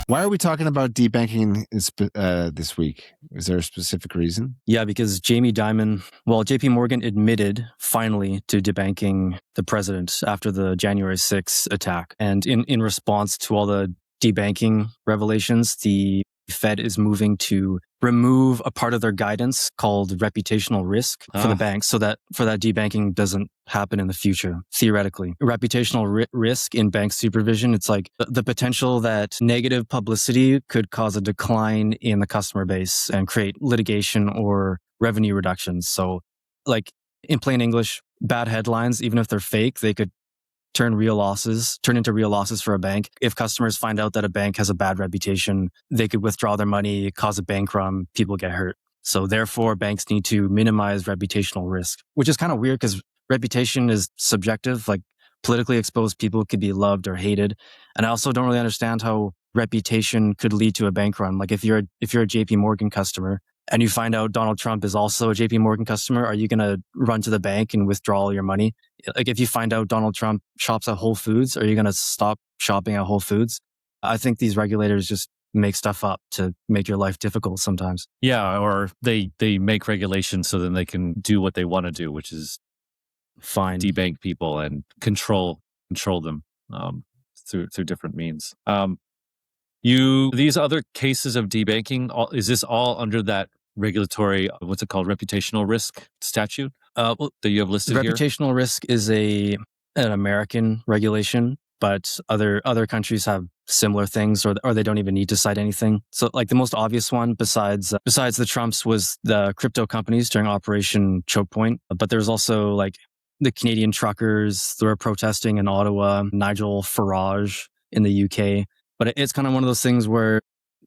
Why are we talking about debanking this week? Is there a specific reason? Yeah, because JP Morgan admitted finally to debanking the president after the January 6th attack. And in response to all the debanking revelations, the Fed is moving to remove a part of their guidance called reputational risk for the banks, so that debanking doesn't happen in the future, theoretically. Reputational risk in bank supervision, it's like the potential that negative publicity could cause a decline in the customer base and create litigation or revenue reductions. So, like, in plain English, bad headlines, even if they're fake, they could turn into real losses for a bank. If customers find out that a bank has a bad reputation, they could withdraw their money, cause a bank run, people get hurt. So therefore, banks need to minimize reputational risk, which is kind of weird because reputation is subjective. Like, politically exposed people could be loved or hated. And I also don't really understand how reputation could lead to a bank run. Like, if you're a JP Morgan customer and you find out Donald Trump is also a JP Morgan customer, are you going to run to the bank and withdraw all your money? Like, if you find out Donald Trump shops at Whole Foods, are you going to stop shopping at Whole Foods? I think these regulators just make stuff up to make your life difficult sometimes. Yeah, or they make regulations so then they can do what they want to do, which is debank people and control them through different means. These other cases of debanking, is this all under that regulatory, what's it called, reputational risk statute that you have listed here? Reputational risk is an American regulation, but other countries have similar things, or they don't even need to cite anything. So, like, the most obvious one besides the Trumps was the crypto companies during Operation Choke Point. But there's also, like, the Canadian truckers that were protesting in Ottawa, Nigel Farage in the UK. But it's kind of one of those things where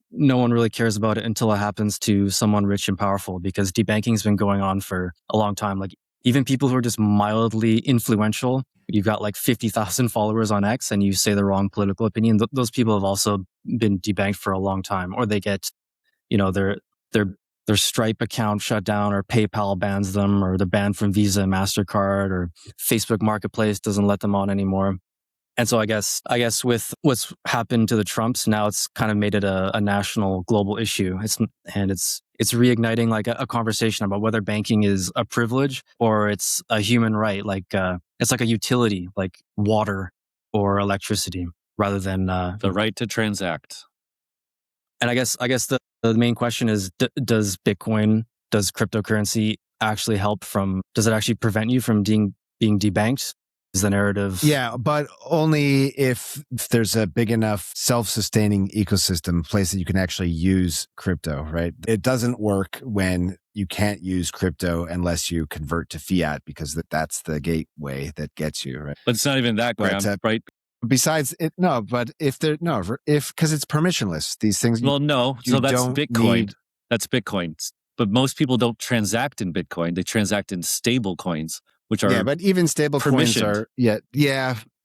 no one really cares about it until it happens to someone rich and powerful, because debanking has been going on for a long time. Like, even people who are just mildly influential, you've got like 50,000 followers on X and you say the wrong political opinion, those people have also been debanked for a long time. Or they get, their Stripe account shut down, or PayPal bans them, or they're banned from Visa and MasterCard, or Facebook Marketplace doesn't let them on anymore. And so I guess with what's happened to the Trumps, now it's kind of made it a national, global issue. It's reigniting like a conversation about whether banking is a privilege or it's a human right. Like, it's like a utility, like water or electricity, rather than the right to transact. And I guess the main question is, does cryptocurrency actually does it actually prevent you from being debanked? Is the narrative. Yeah, but only if there's a big enough self-sustaining ecosystem, place that you can actually use crypto, right? It doesn't work when you can't use crypto unless you convert to fiat, because that's the gateway that gets you, right? But it's not even that, Graham, right? Besides it, no, but because it's permissionless, these things. Well, no, so that's Bitcoin. That's Bitcoin. But most people don't transact in Bitcoin. They transact in stable coins, which are but even stable coins are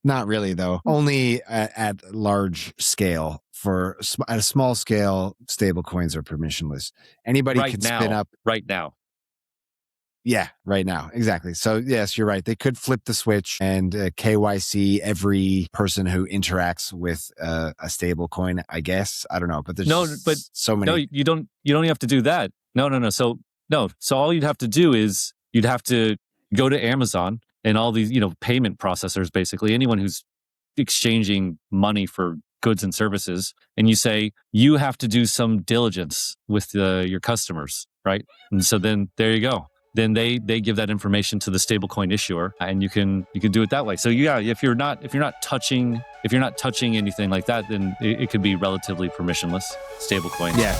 not really though. Only at large scale. At a small scale, stable coins are permissionless. Anybody can spin up right now. Yeah, right now. Exactly. So yes, you're right. They could flip the switch and KYC every person who interacts with a stable coin, I guess. I don't know, but there's so many. No, you don't have to do that. No. So all you'd have to do is you'd have to go to Amazon and all these, payment processors, basically anyone who's exchanging money for goods and services. And you say, you have to do some diligence with your customers, right? And so then there you go. Then they give that information to the stablecoin issuer, and you can do it that way. So yeah, if you're not touching anything like that, then it could be relatively permissionless stablecoin. Yeah.